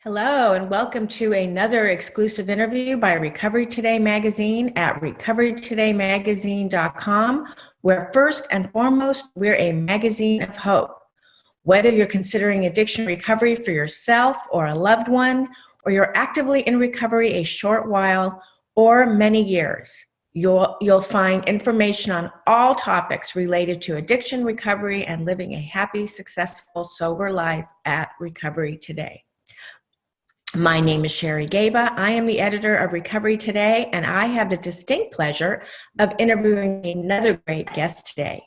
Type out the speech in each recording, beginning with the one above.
Hello, and welcome to another exclusive interview by Recovery Today magazine at recoverytodaymagazine.com, where first and foremost, we're a magazine of hope. Whether you're considering addiction recovery for yourself or a loved one, or you're actively in recovery a short while or many years, you'll find information on all topics related to addiction recovery and living a happy, successful, sober life at Recovery Today. My name is Sherry Gaba. I am the editor of Recovery Today, and I have the distinct pleasure of interviewing another great guest today.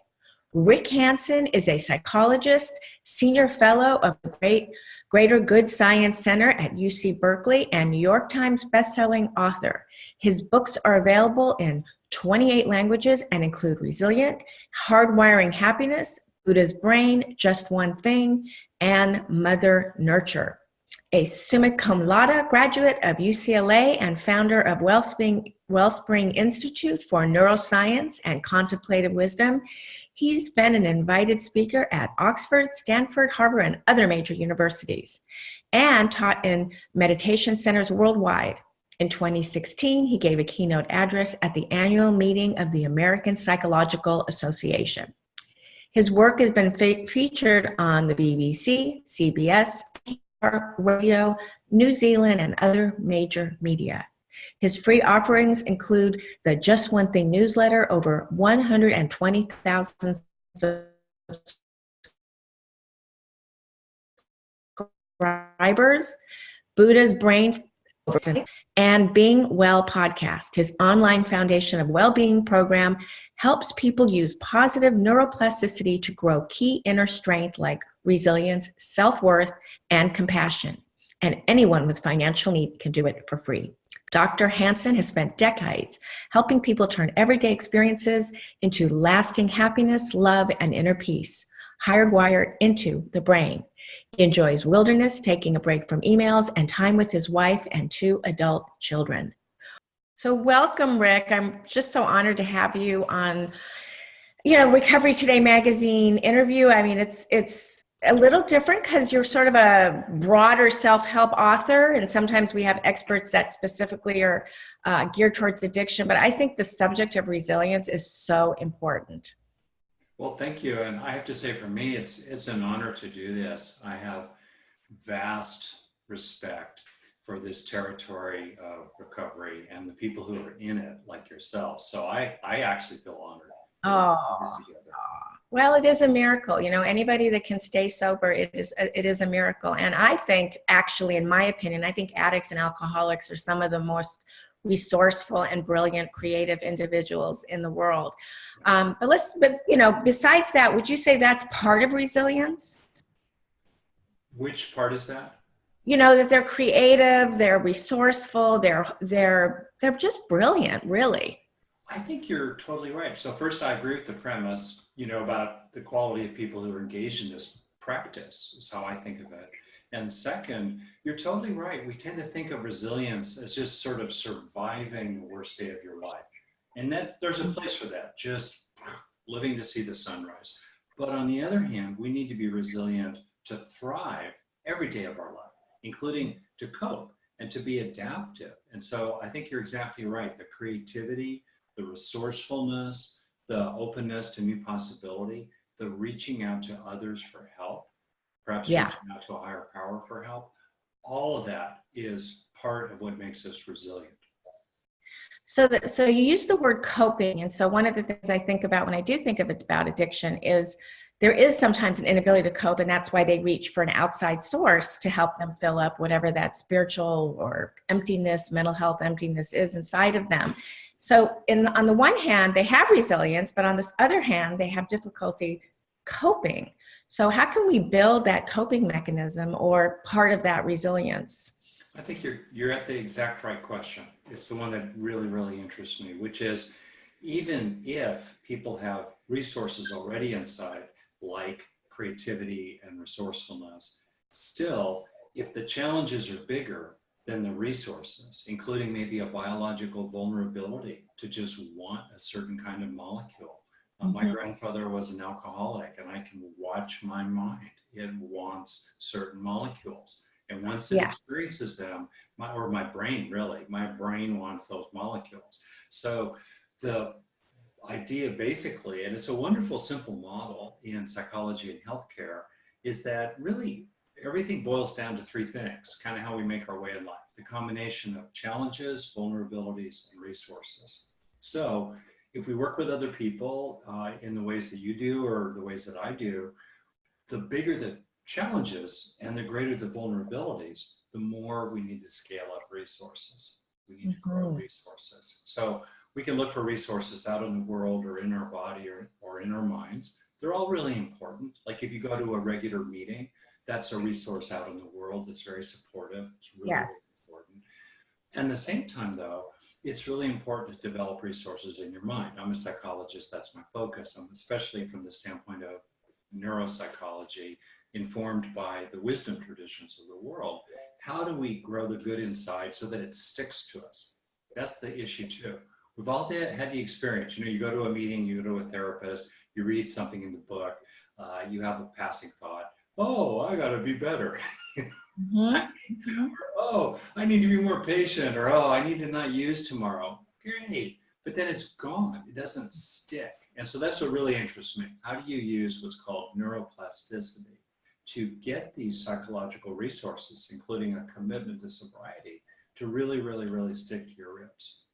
Rick Hanson is a psychologist, senior fellow of the Greater Good Science Center at UC Berkeley, and New York Times bestselling author. His books are available in 28 languages and include Resilient, Hardwiring Happiness, Buddha's Brain, Just One Thing, and Mother Nurture. A summa cum laude graduate of UCLA and founder of Wellspring Institute for Neuroscience and Contemplative Wisdom, he's been an invited speaker at Oxford, Stanford, Harvard, and other major universities, and taught in meditation centers worldwide. In 2016, he gave a keynote address at the annual meeting of the American Psychological Association. His work has been featured on the BBC, CBS, Radio, New Zealand, and other major media. His free offerings include the Just One Thing newsletter, over 120,000 subscribers, Buddha's Brain, and Being Well podcast. His online foundation of well-being program helps people use positive neuroplasticity to grow key inner strength like resilience, self-worth, and compassion. And anyone with financial need can do it for free. Dr. Hanson has spent decades helping people turn everyday experiences into lasting happiness, love, and inner peace, hardwired into the brain. He enjoys wilderness, taking a break from emails, and time with his wife and 2 adult children. So welcome, Rick. I'm just so honored to have you on, Recovery Today magazine interview. I mean, it's a little different because you're sort of a broader self-help author, and sometimes we have experts that specifically are geared towards addiction, but I think the subject of resilience is so important. Well, thank you. And I have to say, for me, it's an honor to do this. I have vast respect for this territory of recovery and the people who are in it, like yourself. So I actually feel honored. Well, it is a miracle. Anybody that can stay sober, it is a miracle. And I think, actually, in my opinion, I think addicts and alcoholics are some of the most resourceful and brilliant, creative individuals in the world. But besides that, would you say that's part of resilience? Which part is that? That they're creative, they're resourceful, they're just brilliant, really. I think you're totally right. So first, I agree with the premise, about the quality of people who are engaged in this practice is how I think of it. And second, you're totally right. We tend to think of resilience as just sort of surviving the worst day of your life. And there's a place for that, just living to see the sunrise. But on the other hand, we need to be resilient to thrive every day of our life, including to cope and to be adaptive. And so I think you're exactly right. The creativity, the resourcefulness, the openness to new possibility, the reaching out to others for help, perhaps reaching out to a higher power for help, all of that is part of what makes us resilient. So you use the word coping, and so one of the things I think about when I do think about addiction is there is sometimes an inability to cope, and that's why they reach for an outside source to help them fill up whatever that spiritual or emptiness, mental health emptiness is inside of them. So on the one hand, they have resilience, but on this other hand, they have difficulty coping. So how can we build that coping mechanism or part of that resilience? I think you're at the exact right question. It's the one that really, really interests me, which is, even if people have resources already inside, like creativity and resourcefulness, still, if the challenges are bigger than the resources, including maybe a biological vulnerability to just want a certain kind of molecule. My grandfather was an alcoholic, and I can watch my mind. It wants certain molecules. And once it experiences them, my brain really, my brain wants those molecules. So the idea basically, and it's a wonderful, simple model in psychology and healthcare, is that really everything boils down to three things, kind of how we make our way in life. The combination of challenges, vulnerabilities, and resources. So if we work with other people in the ways that you do or the ways that I do, the bigger the challenges and the greater the vulnerabilities, the more we need to scale up resources. We need to grow resources. So we can look for resources out in the world or in our body or in our minds. They're all really important. Like if you go to a regular meeting, that's a resource out in the world that's very supportive. It's really, really important. And at the same time, though, it's really important to develop resources in your mind. I'm a psychologist, that's my focus, especially from the standpoint of neuropsychology, informed by the wisdom traditions of the world. How do we grow the good inside so that it sticks to us? That's the issue too. We've all had the experience. You know, you go to a meeting, you go to a therapist, you read something in the book, you have a passing thought, oh, I gotta be better. Oh, I need to be more patient, or oh, I need to not use tomorrow. Great, but then it's gone. It doesn't stick. And so that's what really interests me. How do you use what's called neuroplasticity to get these psychological resources, including a commitment to sobriety, to really, really, really stick to your ribs?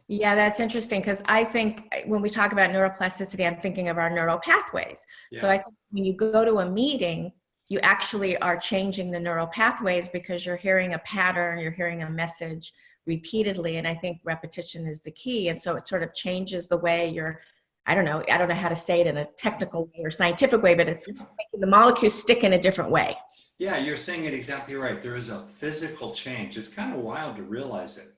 Yeah, that's interesting, because I think when we talk about neuroplasticity, I'm thinking of our neural pathways. So I think when you go to a meeting, you actually are changing the neural pathways because you're hearing a pattern, you're hearing a message repeatedly, and I think repetition is the key. And so it sort of changes the way you're, I don't know how to say it in a technical way or scientific way, but it's making the molecules stick in a different way. Yeah, you're saying it exactly right. There is a physical change. It's kind of wild to realize it,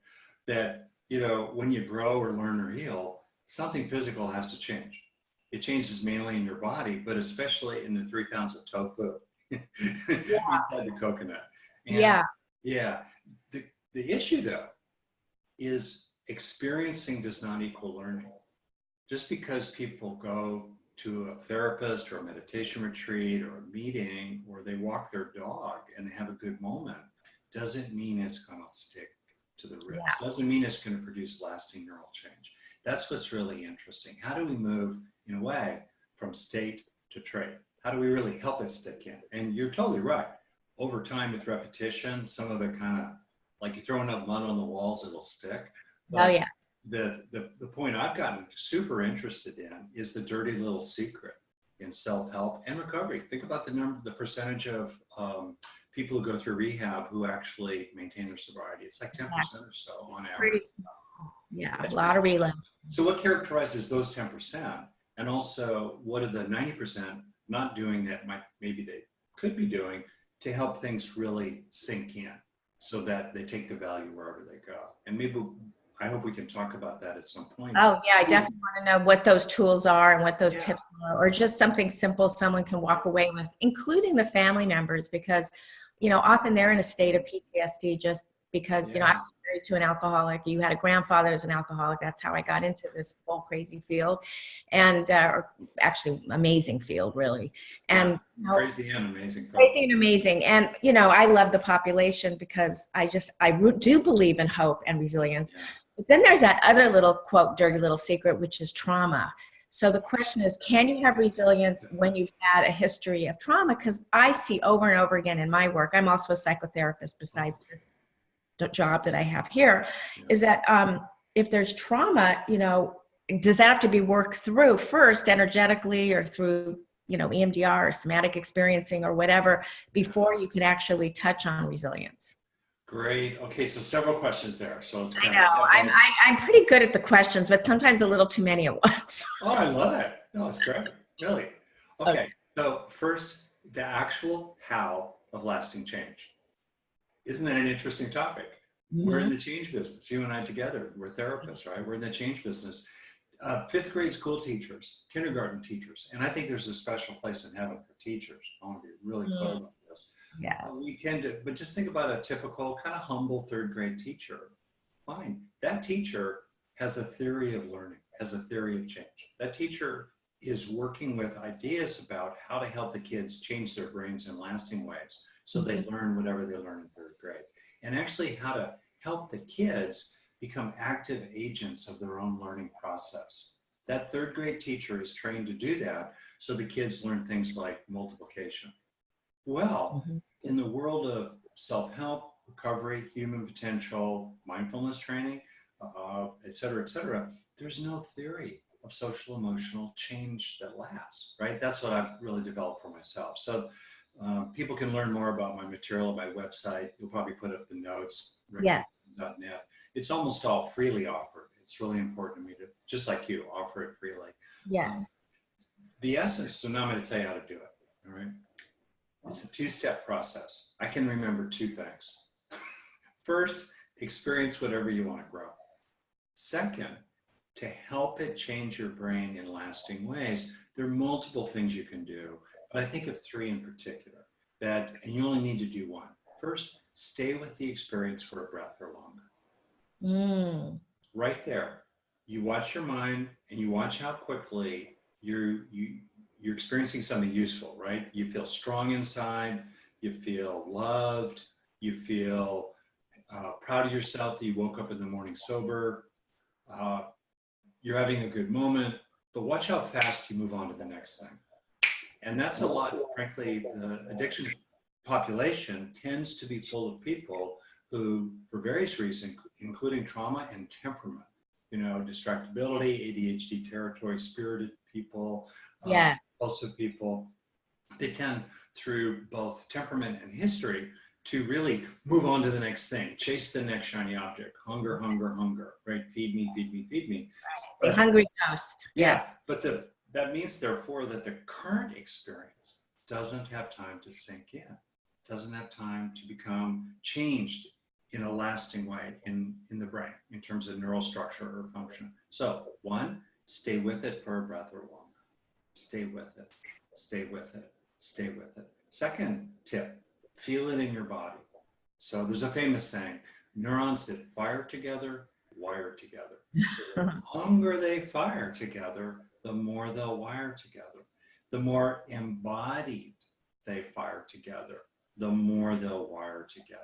that, you know, when you grow or learn or heal, something physical has to change. It changes mainly in your body, but especially in the 3 pounds of tofu inside the coconut. And the issue though is experiencing does not equal learning. Just because people go to a therapist or a meditation retreat or a meeting, or they walk their dog and they have a good moment, doesn't mean it's going to stick to the ribs. Doesn't mean it's going to produce lasting neural change. That's what's really interesting. How do we move, in a way, from state to trait? How do we really help it stick in? And you're totally right. Over time with repetition, some of it kind of, like you're throwing up mud on the walls, it'll stick. But the point I've gotten super interested in is the dirty little secret in self-help and recovery. Think about the percentage of people who go through rehab who actually maintain their sobriety. It's like 10% or so on average. A lot of relapse. So what characterizes those 10%? And also, what are the 90% not doing that maybe they could be doing to help things really sink in so that they take the value wherever they go? And maybe I hope we can talk about that at some point. Oh yeah, I definitely want to know what those tools are and what those tips are, or just something simple someone can walk away with, including the family members, because, you know, often they're in a state of PTSD just because, you know, I was married to an alcoholic. You had a grandfather who's an alcoholic. That's how I got into this whole crazy field, and actually amazing field, really. And crazy and amazing. Crazy and amazing. And, you know, I love the population because I do believe in hope and resilience. But then there's that other little, quote, dirty little secret, which is trauma. So the question is, can you have resilience when you've had a history of trauma? Because I see over and over again in my work, I'm also a psychotherapist besides this job that I have here, is that if there's trauma, you know, does that have to be worked through first energetically or through, you know, EMDR or somatic experiencing or whatever before you can actually touch on resilience? Great. Okay, so several questions there. So I know I'm pretty good at the questions, but sometimes a little too many at once. Oh, I love it. No, it's great. Really. Okay. So first, the actual how of lasting change. Isn't that an interesting topic? We're in the change business. You and I together, we're therapists, right? We're in the change business. 5th grade school teachers, kindergarten teachers, and I think there's a special place in heaven for teachers. I want to be really clear about this. Yes. We tend to, but just think about a typical kind of humble 3rd grade teacher. Fine. That teacher has a theory of learning, has a theory of change. That teacher is working with ideas about how to help the kids change their brains in lasting ways So they learn whatever they learn in third grade. And actually how to help the kids become active agents of their own learning process. That third grade teacher is trained to do that, so the kids learn things like multiplication. Well, in the world of self-help, recovery, human potential, mindfulness training, et cetera, there's no theory of social emotional change that lasts, right? That's what I've really developed for myself. So people can learn more about my material on my website. You'll probably put up the notes, rickhanson.net. It's almost all freely offered. It's really important to me to, just like you, offer it freely. Yes. The essence, so now I'm going to tell you how to do it, all right? It's a two-step process. I can remember two things. First, experience whatever you want to grow. Second, to help it change your brain in lasting ways, there are multiple things you can do, but I think of three in particular, and you only need to do one. First, stay with the experience for a breath or longer. Right there, you watch your mind and you watch how quickly you're experiencing something useful, right? You feel strong inside, you feel loved, you feel proud of yourself that you woke up in the morning sober, you're having a good moment, but watch how fast you move on to the next thing. And that's a lot, frankly, the addiction population tends to be full of people who, for various reasons, including trauma and temperament, you know, distractibility, ADHD territory, spirited people, also people, they tend through both temperament and history to really move on to the next thing, chase the next shiny object, hunger, right? Feed me, feed me, feed me. The hungry ghost, yes. But that means, therefore, that the current experience doesn't have time to sink in, doesn't have time to become changed in a lasting way in the brain, in terms of neural structure or function. So, one, stay with it for a breath or longer. Stay with it, stay with it, stay with it. Second tip, feel it in your body. So there's a famous saying, neurons that fire together, wire together. So the longer they fire together, the more they'll wire together. The more embodied they fire together, the more they'll wire together.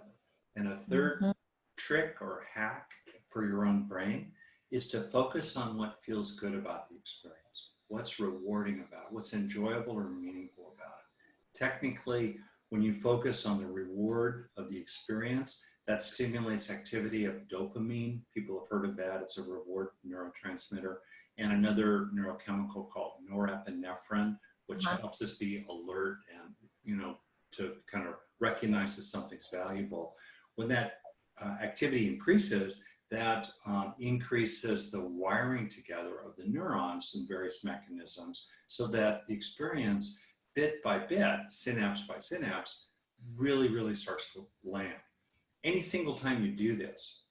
And a third trick or hack for your own brain is to focus on what feels good about the experience, what's rewarding about it, what's enjoyable or meaningful about it. Technically, when you focus on the reward of the experience, that stimulates activity of dopamine. People have heard of that. It's a reward neurotransmitter. And another neurochemical called norepinephrine, which helps us be alert and, you know, to kind of recognize that something's valuable. When that activity increases, that increases the wiring together of the neurons and various mechanisms so that the experience, bit by bit, synapse by synapse, really starts to land. Any single time you do this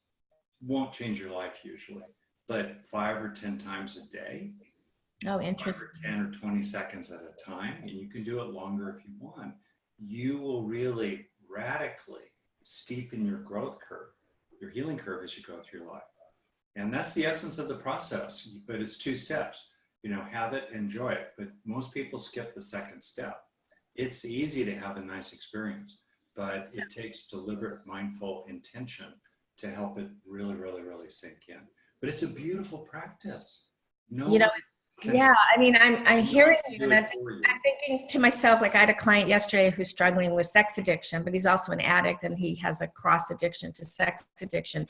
won't change your life usually, but 5 or 10 times a day, oh, interesting, 5 or 10 or 20 seconds at a time, and you can do it longer if you want, you will really radically steepen your growth curve, your healing curve as you go through life. And that's the essence of the process, but it's 2 steps. You know, have it, enjoy it. But most people skip the second step. It's easy to have a nice experience, but it takes deliberate, mindful intention to help it really sink in. But it's a beautiful practice. You know, yeah, I mean, I'm hearing you, and I'm thinking to myself, like I had a client yesterday who's struggling with sex addiction, but he's also an addict and he has a cross addiction to sex addiction.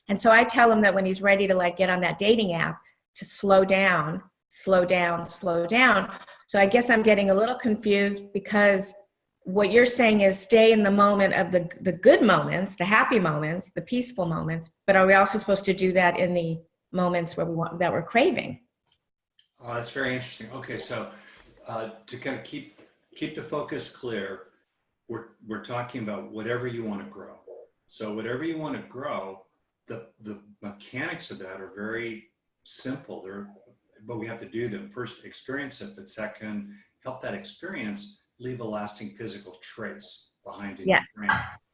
And so I tell him that when he's ready to like get on that dating app, to slow down. So I guess I'm getting a little confused, because what you're saying is stay in the moment of the good moments, the happy moments, the peaceful moments, but are we also supposed to do that in the moments where that we're craving? Oh, that's very interesting. Okay, so to kind of keep the focus clear, we're talking about whatever you want to grow. So whatever you want to grow, the mechanics of that are very simple. But we have to do them. First, experience it, but second, help that experience leave a lasting physical trace behind in your brain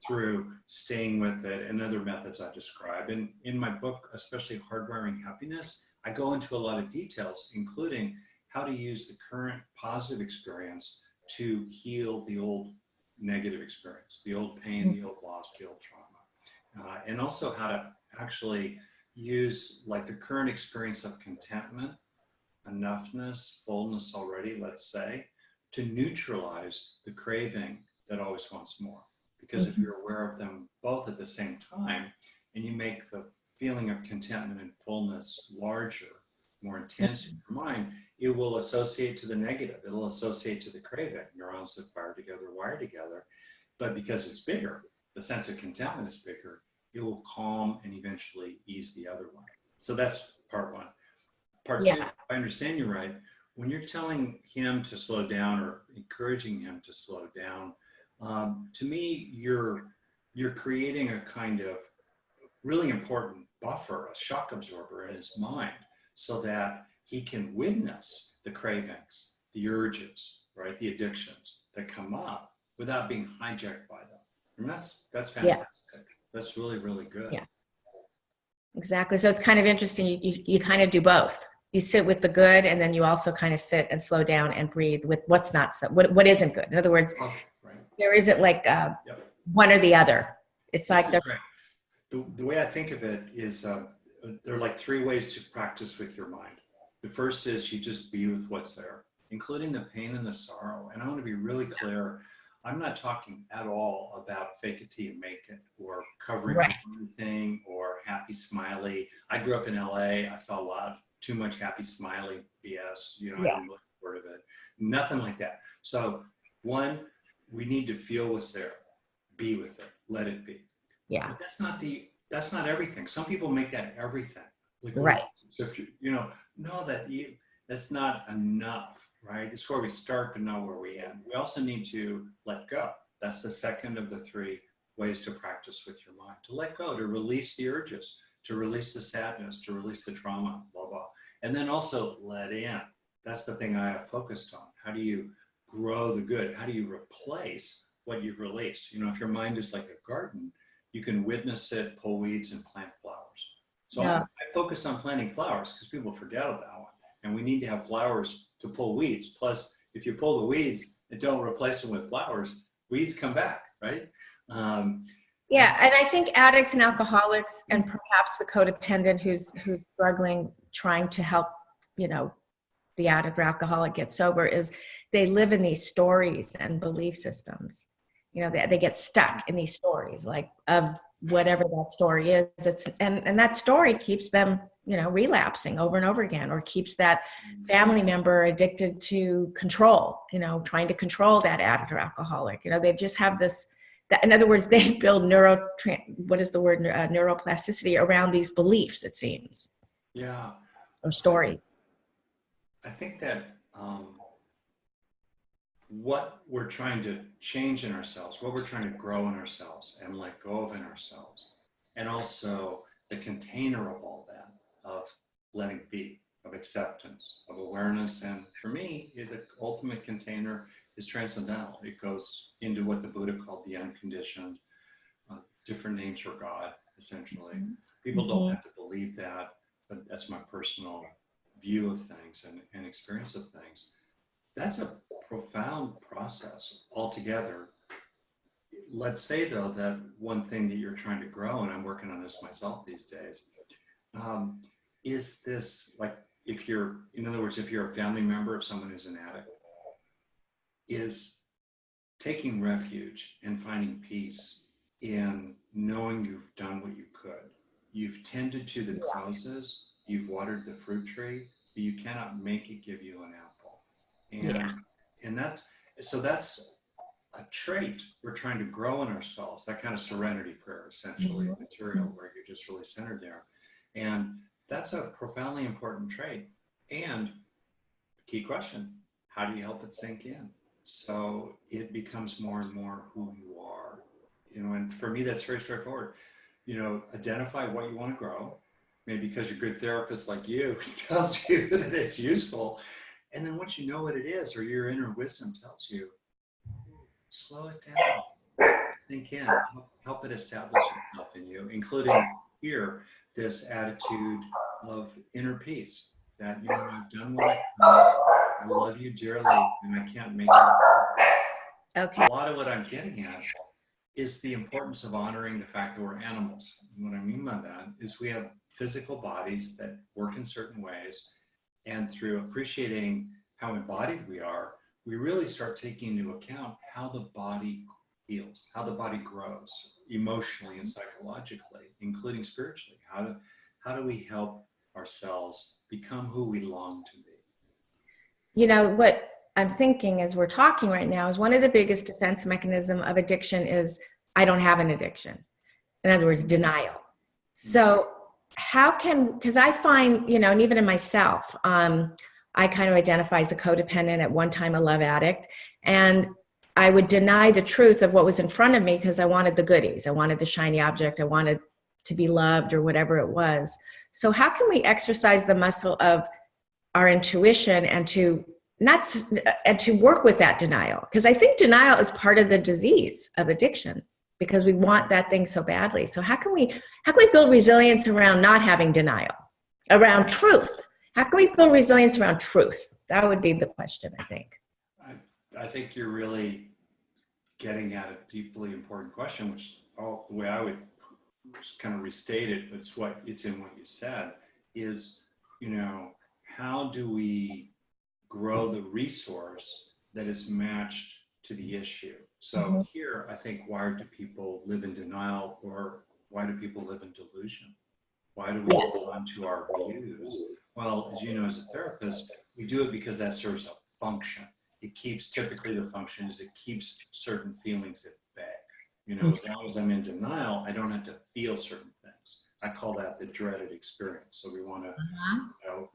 through staying with it and other methods I describe. And in my book, especially Hardwiring Happiness, I go into a lot of details, including how to use the current positive experience to heal the old negative experience, the old pain, the old loss, the old trauma. And also how to actually use like the current experience of contentment, enoughness, fullness already, let's say, to neutralize the craving that always wants more. Because if you're aware of them both at the same time, and you make the feeling of contentment and fullness larger, more intense in your mind, it will associate to the negative. It'll associate to the craving. Neurons that fire together, wire together. But because it's bigger, the sense of contentment is bigger, it will calm and eventually ease the other one. So that's part one. Part two, if I understand you right, when you're telling him to slow down or encouraging him to slow down, to me, you're creating a kind of really important buffer, a shock absorber in his mind, so that he can witness the cravings, the urges, right, the addictions that come up without being hijacked by them. And that's fantastic. Yeah. That's really, really good. Yeah, exactly. So it's kind of interesting. You kind of do both. You sit with the good, and then you also kind of sit and slow down and breathe with what's not so, what isn't good. In other words, there isn't like one or the other. It's like the way I think of it is there are like three ways to practice with your mind. The first is you just be with what's there, including the pain and the sorrow. And I want to be really clear. I'm not talking at all about fake it till you make it, or covering everything, or happy smiley. I grew up in LA. I saw a lot, too much happy smiley BS. I didn't look forward of it. Nothing like that. So one, we need to feel what's there, be with it, let it be. Yeah. But that's not everything. Some people make that everything. Like, so if that's not enough, right? It's where we start, but not where we end. We also need to let go. That's the second of the three ways to practice with your mind. To let go, to release the urges, to release the sadness, to release the trauma, blah, blah. And then also let in. That's the thing I have focused on. How do you grow the good? How do you replace what you've released? If your mind is like a garden, you can witness it, pull weeds, and plant flowers. So I focus on planting flowers because people forget about that one. And we need to have flowers to pull weeds. Plus, if you pull the weeds and don't replace them with flowers, weeds come back, right? Yeah, and I think addicts and alcoholics, and perhaps the codependent who's struggling, trying to help, the addict or alcoholic get sober, is they live in these stories and belief systems. They get stuck in these stories, like of whatever that story is. And that story keeps them, relapsing over and over again, or keeps that family member addicted to control, trying to control that addict or alcoholic. They just have this. In other words, they build neuroplasticity around these beliefs, it seems. Yeah. Or stories. I think that what we're trying to change in ourselves, what we're trying to grow in ourselves and let go of in ourselves, and also the container of all that, of letting be, of acceptance, of awareness. And for me, the ultimate container is transcendental. It goes into what the Buddha called the unconditioned, different names for God, essentially. People don't have to believe that, but that's my personal view of things and experience of things. That's a profound process altogether. Let's say, though, that one thing that you're trying to grow, and I'm working on this myself these days, is this, like, in other words, if you're a family member of someone who's an addict, is taking refuge and finding peace in knowing you've done what you could. You've tended to the causes, you've watered the fruit tree, but you cannot make it give you an apple. And that's a trait we're trying to grow in ourselves, that kind of serenity prayer, essentially, material, where you're just really centered there. And that's a profoundly important trait. And key question, how do you help it sink in? So it becomes more and more who you are, and for me, that's very straightforward. Identify what you want to grow, maybe because your good therapist like you tells you that it's useful. And then once you know what it is, or your inner wisdom tells you, slow it down, think in, help it establish itself in you, including here, this attitude of inner peace, that, I've done what I can, I love you dearly, and I can't make you. Okay. A lot of what I'm getting at is the importance of honoring the fact that we're animals. And what I mean by that is we have physical bodies that work in certain ways, and through appreciating how embodied we are, we really start taking into account how the body heals, how the body grows emotionally and psychologically, including spiritually. How do we help ourselves become who we long to be? You know, what I'm thinking as we're talking right now is one of the biggest defense mechanism of addiction is I don't have an addiction. In other words, denial. So how can, because I find, you know, and even in myself, I kind of identify as a codependent, at one time a love addict, and I would deny the truth of what was in front of me because I wanted the goodies. I wanted the shiny object. I wanted to be loved or whatever it was. So how can we exercise the muscle of our intuition and to work with that denial? Because I think denial is part of the disease of addiction, because we want that thing so badly. So how can we build resilience around not having denial, around truth? How can we build resilience around truth? That would be the question, I think. I think you're really getting at a deeply important question, which the way I would kind of restate it, but it's in what you said, is, you know, how do we grow the resource that is matched to the issue? So here, I think, why do people live in denial, or why do people live in delusion? Why do we hold on to our views? Well, as you know, as a therapist, we do it because that serves a function. It keeps, typically the function is it keeps certain feelings at bay. You know, as long as I'm in denial, I don't have to feel certain things. I call that the dreaded experience. So we want to you know,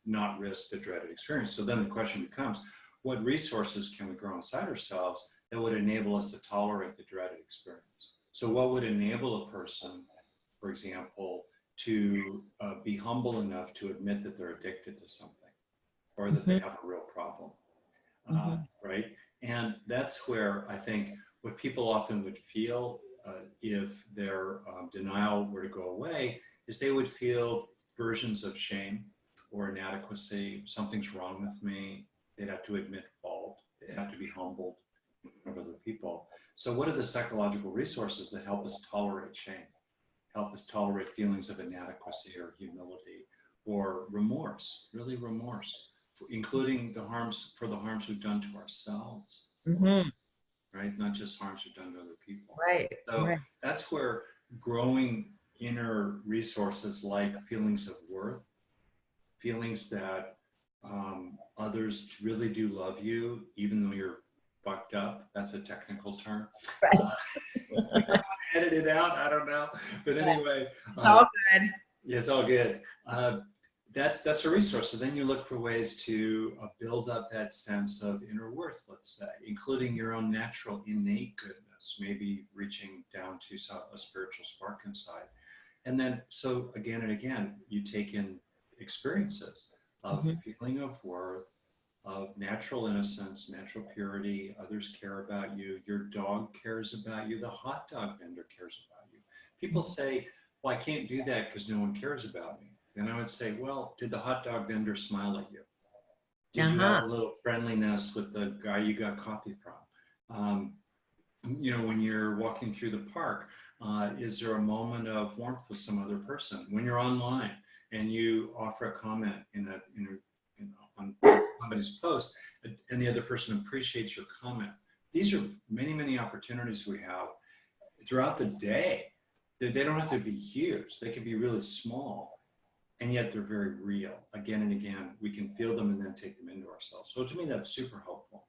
not risk the dreaded experience. So then the question becomes, what resources can we grow inside ourselves that would enable us to tolerate the dreaded experience? So what would enable a person, for example, to be humble enough to admit that they're addicted to something, or that they have a real problem, right? And that's where I think what people often would feel if their denial were to go away is they would feel versions of shame or inadequacy. Something's wrong with me. They'd have to admit fault. They'd have to be humbled in front of other people. So what are the psychological resources that help us tolerate shame, help us tolerate feelings of inadequacy or humility or remorse, really remorse, including the harms we've done to ourselves, right? Not just harms we've done to other people. Right. So that's where growing inner resources like feelings of worth, feelings that others really do love you, even though you're fucked up. That's a technical term. Right. Edit it out, I don't know. But anyway. It's all good. Yeah, it's all good. That's a resource. So then you look for ways to build up that sense of inner worth, let's say, including your own natural innate goodness, maybe reaching down to a spiritual spark inside. And then, so again and again, you take in experiences of feeling of worth, of natural innocence, natural purity. Others care about you. Your dog cares about you. The hot dog vendor cares about you. People say, well, I can't do that because no one cares about me. And I would say, well, did the hot dog vendor smile at you? Did you have a little friendliness with the guy you got coffee from? You know, when you're walking through the park, is there a moment of warmth with some other person? When you're online and you offer a comment on somebody's post, and the other person appreciates your comment. These are many, many opportunities we have throughout the day. They don't have to be huge. They can be really small, and yet they're very real. Again and again, we can feel them and then take them into ourselves. So to me, that's super helpful.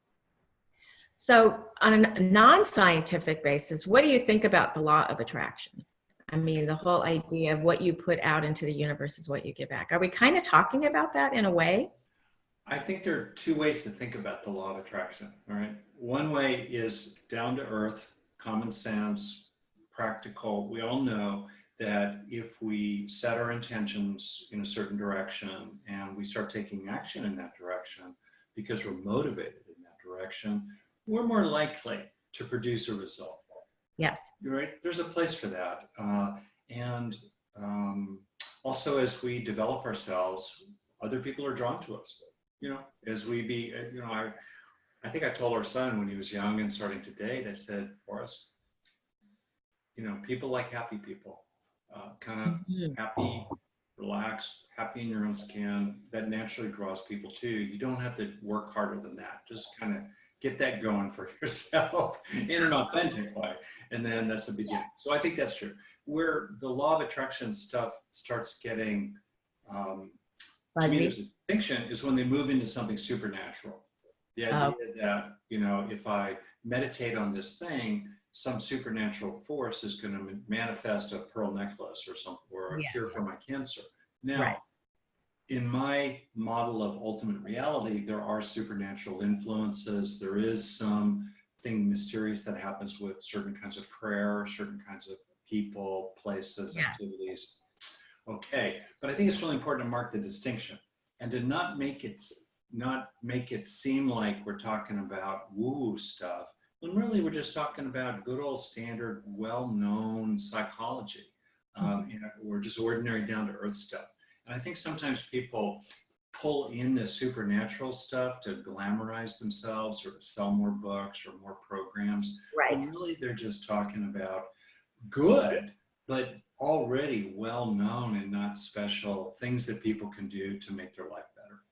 So on a non-scientific basis, what do you think about the law of attraction? I mean, the whole idea of what you put out into the universe is what you get back. Are we kind of talking about that in a way? I think there are two ways to think about the law of attraction, all right? One way is down to earth, common sense, practical. We all know that if we set our intentions in a certain direction and we start taking action in that direction because we're motivated in that direction, we're more likely to produce a result. Yes. Right? There's a place for that. Also, as we develop ourselves, other people are drawn to us. You know, as we be, you know, I think I told our son when he was young and starting to date, I said, Forrest, people like happy people, kind of Mhm. happy, relaxed, happy in your own skin. That naturally draws people to you. You don't have to work harder than that. Just kind of get that going for yourself in an authentic way. And then that's the beginning. So I think that's true. Where the law of attraction stuff starts getting, to me, there's a distinction is when they move into something supernatural. The idea that, if I meditate on this thing, some supernatural force is going to manifest a pearl necklace or a cure for my cancer. Now, in my model of ultimate reality, there are supernatural influences. There is something mysterious that happens with certain kinds of prayer, certain kinds of people, places, activities. Okay, but I think it's really important to mark the distinction and to not make it seem like we're talking about woo-woo stuff, when really we're just talking about good old standard, well-known psychology. We're just ordinary down-to-earth stuff. And I think sometimes people pull in the supernatural stuff to glamorize themselves or to sell more books or more programs. Right. When really they're just talking about good, but already well-known and not special things that people can do to make their life better.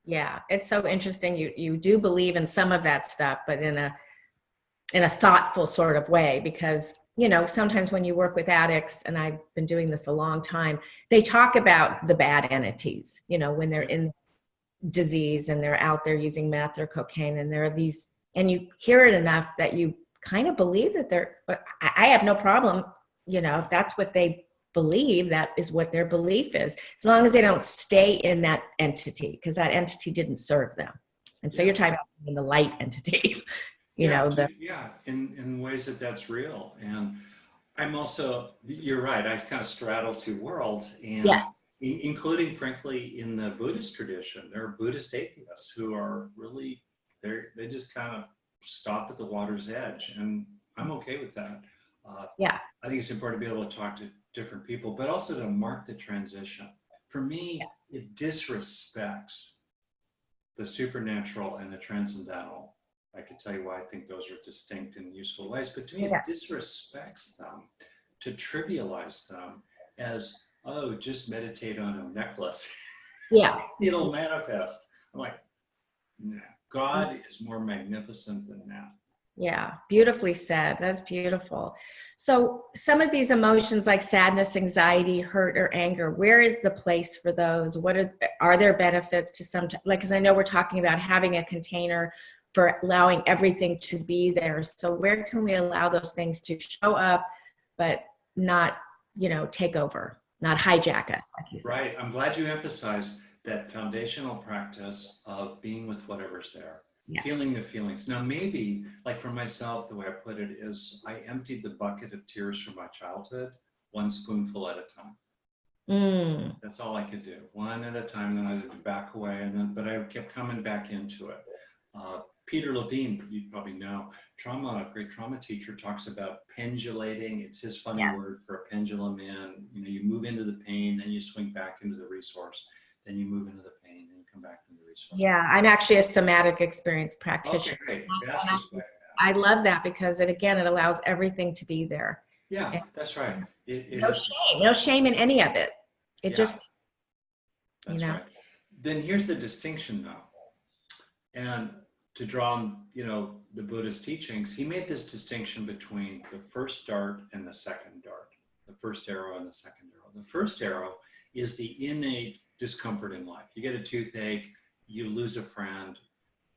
Yeah, it's so interesting. You do believe in some of that stuff, but in a thoughtful sort of way, because sometimes when you work with addicts, and I've been doing this a long time, they talk about the bad entities, when they're in disease and they're out there using meth or cocaine, and there are these, and you hear it enough that you kind of believe that I have no problem, if that's what they believe, that is what their belief is, as long as they don't stay in that entity, because that entity didn't serve them. And so you're talking about in the light entity. In ways that's real. And I'm also, you're right, I kind of straddle two worlds, and including, frankly, in the Buddhist tradition, there are Buddhist atheists who are really, they just kind of stop at the water's edge, and I'm okay with that. I think it's important to be able to talk to different people, but also to mark the transition. For me, it disrespects the supernatural and the transcendental. I could tell you why I think those are distinct and useful ways, but to me, it disrespects them to trivialize them as, oh, just meditate on a necklace. It'll manifest. I'm like, nah, God is more magnificent than that. Yeah, beautifully said. That's beautiful. So some of these emotions like sadness, anxiety, hurt, or anger, where is the place for those? What are there benefits to some, because I know we're talking about having a container for allowing everything to be there. So where can we allow those things to show up, but not, take over, not hijack us? Like you said. Right. I'm glad you emphasized that foundational practice of being with whatever's there. Feeling the feelings. Now, maybe, like for myself, the way I put it is I emptied the bucket of tears from my childhood, one spoonful at a time. That's all I could do, one at a time. Then I would back away, but I kept coming back into it. Peter Levine, you probably know, a great trauma teacher, talks about pendulating. It's his funny word for a pendulum. In you move into the pain, then you swing back into the resource, then you move into the pain, then you come back into the resource. Yeah, I'm actually a somatic experience practitioner. Okay, great. I love that because it allows everything to be there. Yeah, that's right. No shame in any of it. Just, that's right. Then here's the distinction, though. And to draw on, the Buddhist teachings, he made this distinction between the first dart and the second dart, the first arrow and the second arrow. The first arrow is the innate discomfort in life. You get a toothache, you lose a friend,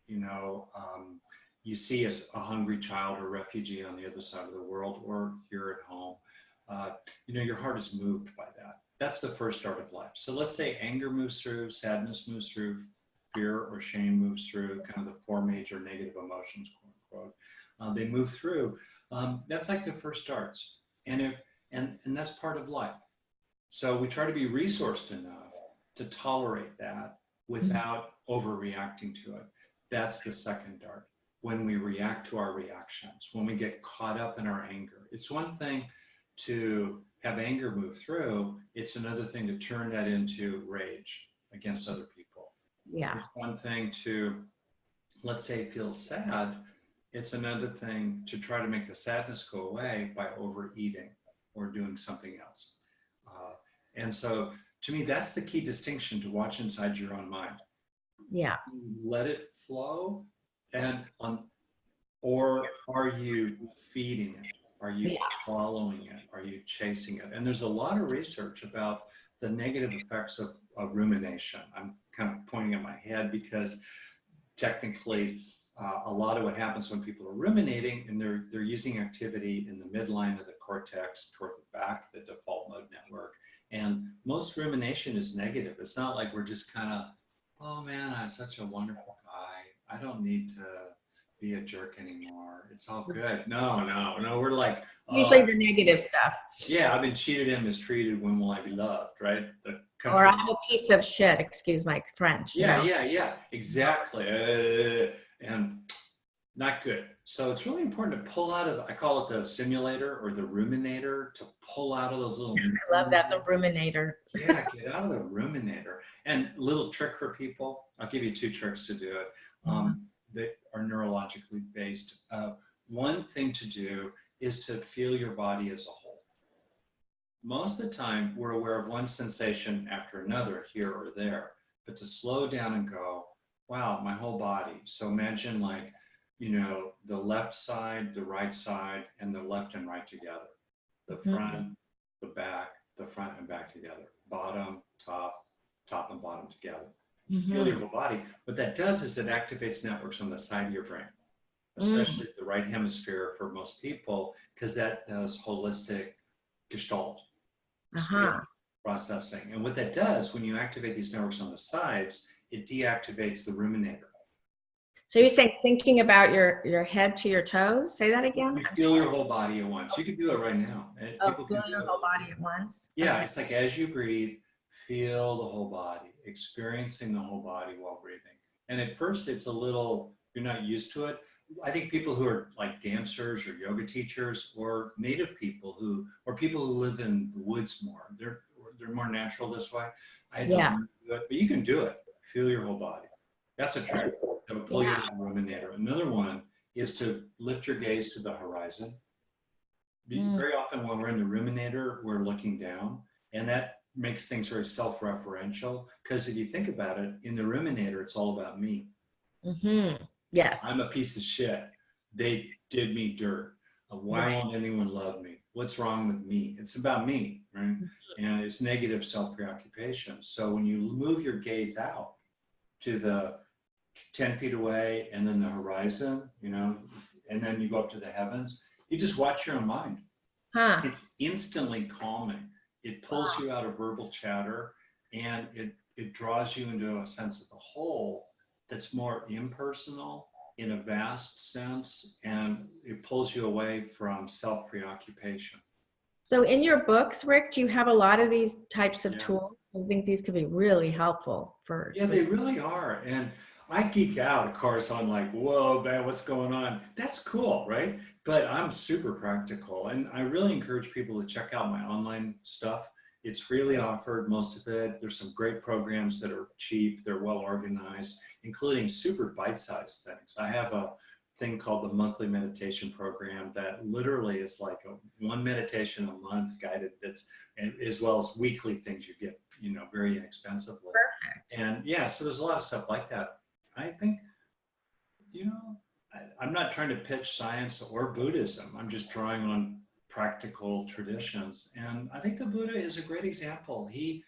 you see a hungry child or refugee on the other side of the world, or here at home, your heart is moved by that. That's the first dart of life. So let's say anger moves through, sadness moves through, fear or shame moves through, kind of the four major negative emotions, quote unquote. They move through. That's like the first darts, and that's part of life. So we try to be resourced enough to tolerate that without overreacting to it. That's the second dart. When we react to our reactions, when we get caught up in our anger, it's one thing to have anger move through. It's another thing to turn that into rage against other people. It's one thing to, let's say, feels sad, it's another thing to try to make the sadness go away by overeating or doing something else. And so to me, that's the key distinction, to watch inside your own mind. Yeah. Let it flow, or are you feeding it? Are you following it? Are you chasing it? And there's a lot of research about the negative effects of rumination. I'm kind of pointing at my head because technically a lot of what happens when people are ruminating, and they're using activity in the midline of the cortex toward the back, the default mode network. And most rumination is negative. It's not like we're just kind of, oh man, I'm such a wonderful guy, I don't need to be a jerk anymore, it's all good. No, we're like, Usually the negative stuff. Yeah, I've been cheated and mistreated, when will I be loved, right? Or I'm a piece of shit, excuse my French. Yeah, exactly. And not good. So it's really important to pull out of, I call it the simulator or the ruminator, to pull out of those little. I love that, the ruminator. Yeah, get out of the ruminator. And little trick for people, I'll give you 2 tricks to do it that are neurologically based. One thing to do is to feel your body as a whole. Most of the time, we're aware of one sensation after another, here or there, but to slow down and go, wow, my whole body. So imagine, like, the left side, the right side, and the left and right together. The front, the back, the front and back together. Bottom, top and bottom together. Feel your whole body. What that does is it activates networks on the side of your brain, especially the right hemisphere for most people, because that does holistic gestalt processing. And what that does, when you activate these networks on the sides, it deactivates the ruminator. So you're saying thinking about your head to your toes? Say that again. You feel your whole body at once. You can do it right now. Feel your whole body at once? Yeah, it's like as you breathe, feel the whole body, experiencing the whole body while breathing. And at first it's a little, you're not used to it. I think people who are like dancers or yoga teachers or native people or people who live in the woods more, they're more natural this way. I don't do it, but you can do it. Feel your whole body. That's a trick that will pull you to the ruminator. Another one is to lift your gaze to the horizon. Very often when we're in the ruminator, we're looking down, and that makes things very self-referential, because if you think about it, in the ruminator, it's all about me. Yes. I'm a piece of shit. They did me dirt. Why won't anyone love me? What's wrong with me? It's about me, right? And it's negative self-preoccupation. So when you move your gaze out to the 10 feet away and then the horizon, and then you go up to the heavens, you just watch your own mind. It's instantly calming. It pulls you out of verbal chatter, and it draws you into a sense of the whole that's more impersonal in a vast sense, and it pulls you away from self-preoccupation. So in your books, Rick, do you have a lot of these types of tools? I think these could be really helpful for. Yeah, they really are. And I geek out, of course, on like, whoa, man, what's going on? That's cool, right? But I'm super practical, and I really encourage people to check out my online stuff. It's freely offered, most of it. There's some great programs that are cheap, they're well organized, including super bite-sized things. I have a thing called the monthly meditation program that literally is like one meditation a month guided, that's, as well as weekly things you get, very inexpensively. Perfect. And yeah, so there's a lot of stuff like that. I think, I'm not trying to pitch science or Buddhism. I'm just drawing on practical traditions. And I think the Buddha is a great example. He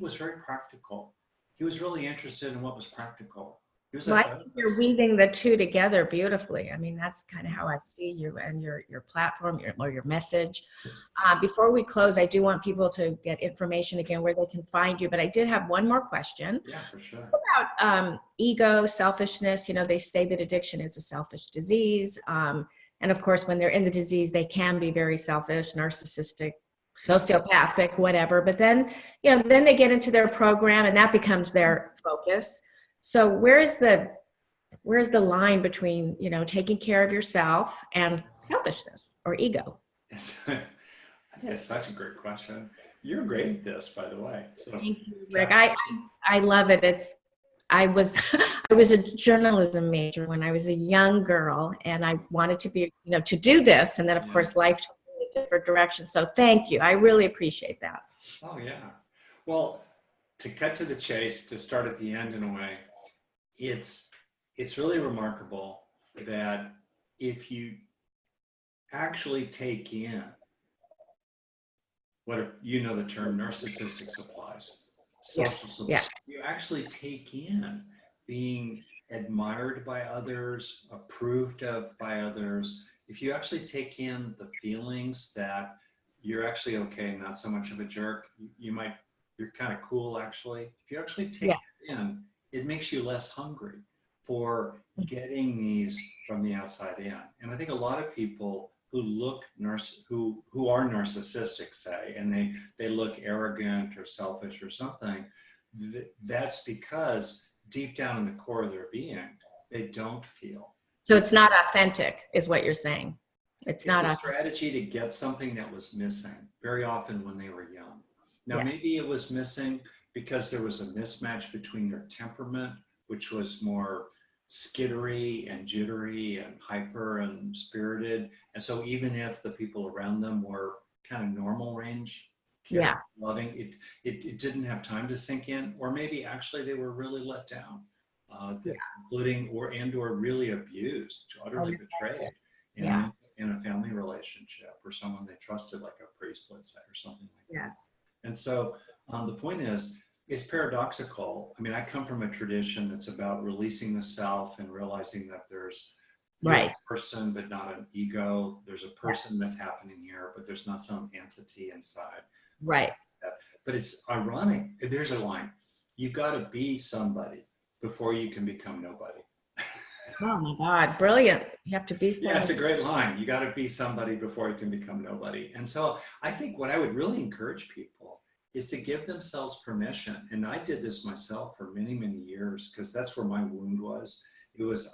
was very practical. He was really interested in what was practical. I think you're weaving the two together beautifully. I mean, that's kind of how I see you and your platform, your message. Before we close, I do want people to get information again where they can find you, but I did have one more question. Yeah, for sure. About ego, selfishness. They say that addiction is a selfish disease. And of course, when they're in the disease, they can be very selfish, narcissistic, sociopathic, whatever. But then, then they get into their program and that becomes their focus. So where's the line between, taking care of yourself and selfishness or ego? That's such a great question. You're great at this, by the way. So thank you, Rick. I love it. I was I was a journalism major when I was a young girl, and I wanted to be, to do this. And then, of course, life took me in a different direction. So thank you. I really appreciate that. Oh, yeah. Well, to cut to the chase, to start at the end in a way, it's really remarkable that if you actually take in the term narcissistic supplies, social supplies, Yeah. you actually take in being admired by others, approved of by others. If you actually take in the feelings that you're actually okay, not so much of a jerk, you're kind of cool actually. If you actually take it in, it makes you less hungry for getting these from the outside in. And I think a lot of people who are narcissistic, say, and they look arrogant or selfish or something, that's because deep down in the core of their being, they don't feel. So it's not authentic, is what you're saying. It's not a strategy to get something that was missing, very often when they were young. Now, maybe it was missing because there was a mismatch between their temperament, which was more skittery and jittery and hyper and spirited. And so even if the people around them were kind of normal range, loving, it didn't have time to sink in, or maybe actually they were really let down, including or really abused, utterly betrayed in a family relationship or someone they trusted, like a priest, let's say, or something like that. And so the point is, it's paradoxical. I mean, I come from a tradition that's about releasing the self and realizing that there's a person, but not an ego. There's a person that's happening here, but there's not some entity inside. Right. But it's ironic. There's a line. You've got to be somebody before you can become nobody. Oh my God, brilliant. You have to be somebody. Yeah, it's a great line. You got to be somebody before you can become nobody. And so I think what I would really encourage people is to give themselves permission. And I did this myself for many, many years, because that's where my wound was.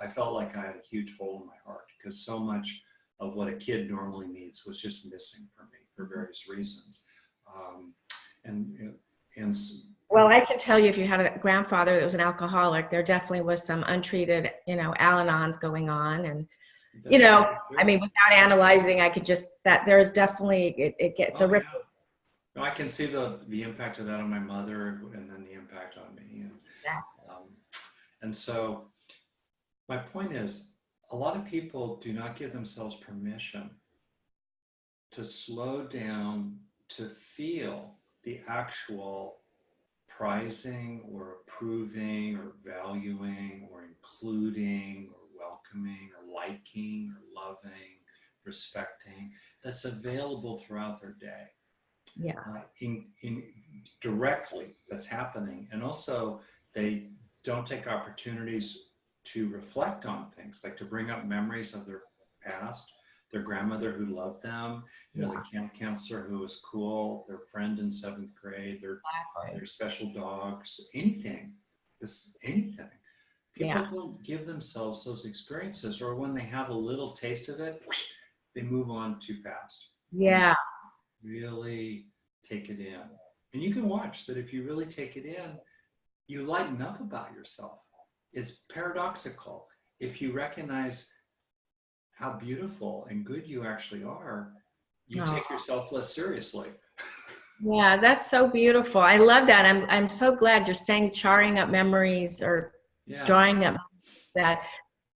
I felt like I had a huge hole in my heart, because so much of what a kid normally needs was just missing for me for various reasons. Well, I can tell you, if you had a grandfather that was an alcoholic, there definitely was some untreated, Al-Anons going on. And, I mean, without analyzing, I could just, that there is definitely, it gets a ripple. No, I can see the impact of that on my mother, and then the impact on me. And so my point is, a lot of people do not give themselves permission to slow down, to feel the actual prizing or approving or valuing or including or welcoming or liking or loving, respecting, that's available throughout their day. In directly, that's happening. And also, they don't take opportunities to reflect on things, like to bring up memories of their past, their grandmother who loved them, the camp counselor who was cool, their friend in 7th grade, their special dogs, anything. People don't give themselves those experiences, or when they have a little taste of it, they move on too fast. Really take it in. And you can watch that. If you really take it in, you lighten up about yourself. It's paradoxical. If you recognize how beautiful and good you actually are, you take yourself less seriously. Yeah, that's so beautiful. I love that. I'm so glad you're saying charring up memories or drawing up that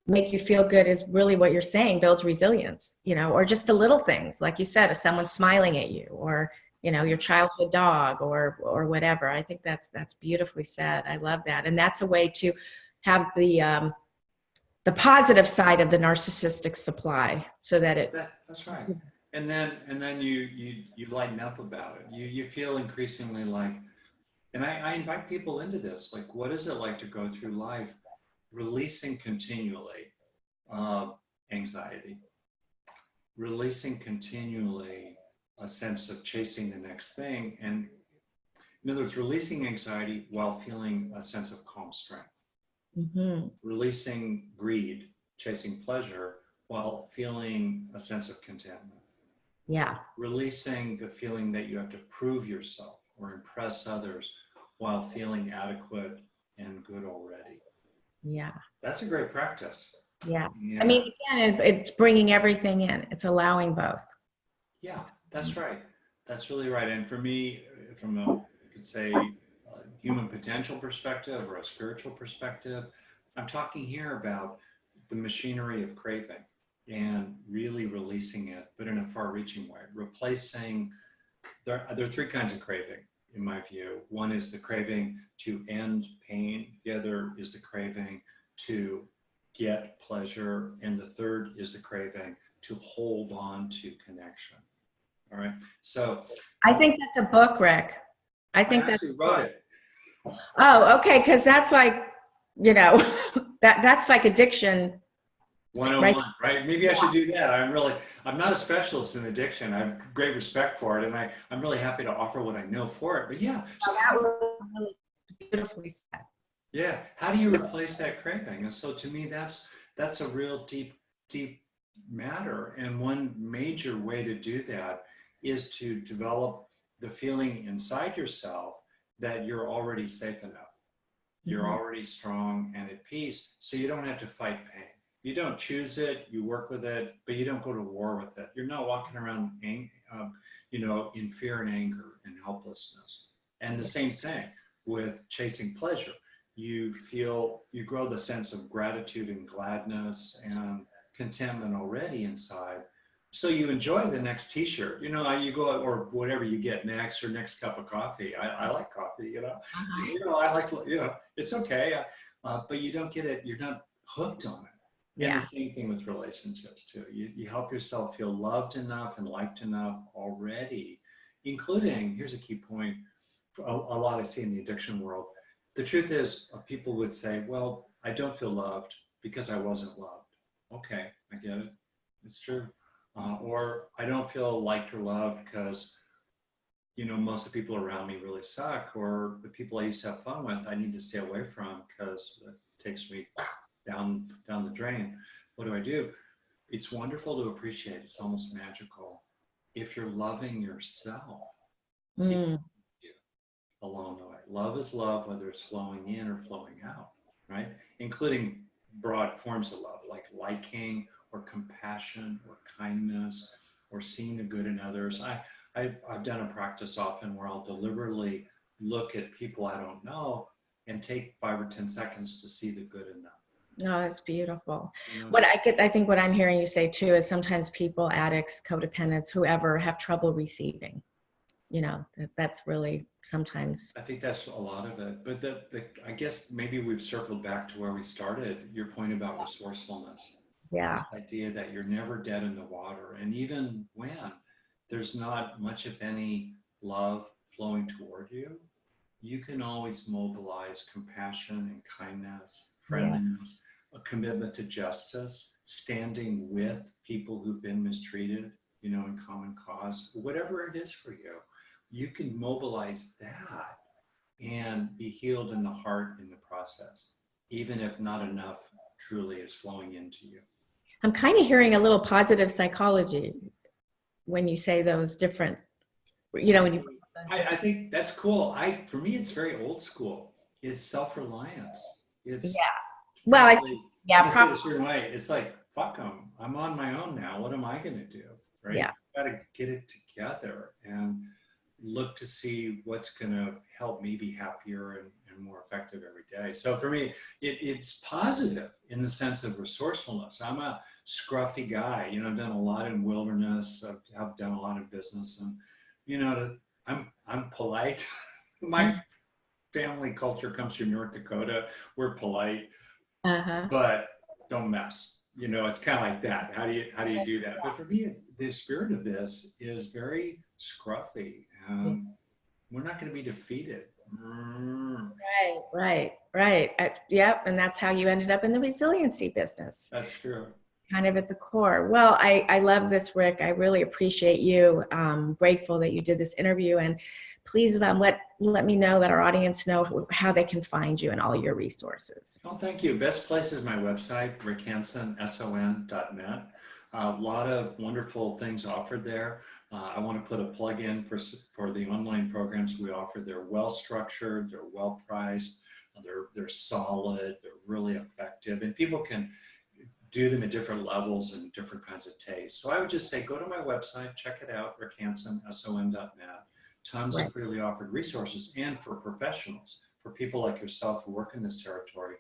make you feel good is really what you're saying, builds resilience, or just the little things, like you said, if someone's smiling at you, or, your childhood dog, or whatever. I think that's beautifully said. I love that. And that's a way to have the positive side of the narcissistic supply, so that that's right. And then you lighten up about it. You feel increasingly like, and I invite people into this, like, what is it like to go through life releasing continually anxiety, releasing continually a sense of chasing the next thing, and in other words, releasing anxiety while feeling a sense of calm strength. Releasing greed, chasing pleasure, while feeling a sense of contentment. Releasing the feeling that you have to prove yourself or impress others, while feeling adequate and good already. Yeah. That's a great practice. Yeah. Yeah. I mean, again, it's bringing everything in. It's allowing both. Yeah, that's right. That's really right. And for me, from a, you could say, a human potential perspective or a spiritual perspective, I'm talking here about the machinery of craving and really releasing it, but in a far-reaching way. Replacing, there are three kinds of craving, in my view. One is the craving to end pain. The other is the craving to get pleasure. And the third is the craving to hold on to connection. All right. So I think that's a book, Rick. I think I actually wrote it. Oh, okay. Because that's like, that's like addiction. 101, right? Maybe I should do that. I'm not a specialist in addiction. I have great respect for it. And I'm really happy to offer what I know for it. But yeah. So that was really beautifully said. Yeah. How do you replace that craving? And so to me, that's a real deep matter. And one major way to do that is to develop the feeling inside yourself that you're already safe enough. You're already strong and at peace, so you don't have to fight pain. You don't choose it, you work with it, but you don't go to war with it. You're not walking around, in fear and anger and helplessness. And the same thing with chasing pleasure. You grow the sense of gratitude and gladness and contentment already inside. So you enjoy the next t-shirt, you go, or whatever you get next, or next cup of coffee. I like coffee, I like, it's okay. But you don't get it. You're not hooked on it. And the same thing with relationships too. You help yourself feel loved enough and liked enough already, including, here's a key point, a lot I see in the addiction world. The truth is, people would say, well, I don't feel loved because I wasn't loved. Okay, I get it. It's true. Or I don't feel liked or loved because, most of the people around me really suck, or the people I used to have fun with, I need to stay away from because it takes me down the drain. What do? It's wonderful to appreciate. It's almost magical. If you're loving yourself, along the way. Love is love, whether it's flowing in or flowing out, right? Including broad forms of love, like liking or compassion or kindness or seeing the good in others. I've done a practice often where I'll deliberately look at people I don't know and take 5 or 10 seconds to see the good in them. Oh, that's beautiful. I think what I'm hearing you say too is sometimes people, addicts, codependents, whoever, have trouble receiving. That's really sometimes. I think that's a lot of it. But I guess maybe we've circled back to where we started, your point about resourcefulness. Yeah. This idea that you're never dead in the water. And even when there's not much, if any, love flowing toward you, you can always mobilize compassion and kindness, friendliness, a commitment to justice, standing with people who've been mistreated, in common cause, whatever it is for you. You can mobilize that and be healed in the heart in the process, even if not enough truly is flowing into you. I'm kind of hearing a little positive psychology when you say those different, when you. I think that's cool. For me, it's very old school. It's self-reliance. It's probably. Say it a certain way. It's like, fuck them. I'm on my own now. What am I going to do? Right? Yeah. Got to get it together and look to see what's going to help me be happier and more effective every day. So for me, it's positive in the sense of resourcefulness. I'm a scruffy guy. I've done a lot in wilderness. I've done a lot of business, and I'm polite. My family culture comes from North Dakota. We're polite, but don't mess. It's kind of like that. How do you do that? But for me, the spirit of this is very scruffy. We're not going to be defeated. Right. And that's how you ended up in the resiliency business. That's true. Kind of at the core. Well, I love this, Rick. I really appreciate you. Grateful that you did this interview, and please let me know, that our audience know how they can find you and all your resources. Oh, thank you. Best place is my website, rickhanson.net. A lot of wonderful things offered there. I want to put a plug in for the online programs we offer. They're well structured, they're well priced. They're solid, they're really effective, and people can do them at different levels and different kinds of tastes. So I would just say, go to my website, check it out, Rick Hanson, SOM.net. Tons of freely offered resources, and for professionals, for people like yourself who work in this territory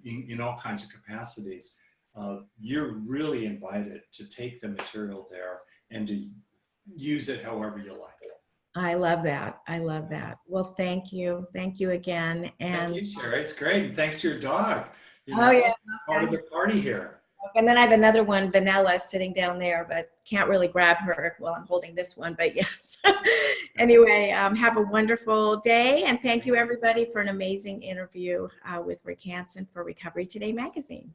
in all kinds of capacities. You're really invited to take the material there and to use it however you like. I love that. I love that. Well, thank you. Thank you again. And thank you, Sherry. It's great. And thanks to your dog. Oh, yeah. Part of the party here. And then I have another one, Vanilla, sitting down there, but can't really grab her while I'm holding this one, but yes. Anyway, have a wonderful day. And thank you, everybody, for an amazing interview with Rick Hanson for Recovery Today magazine.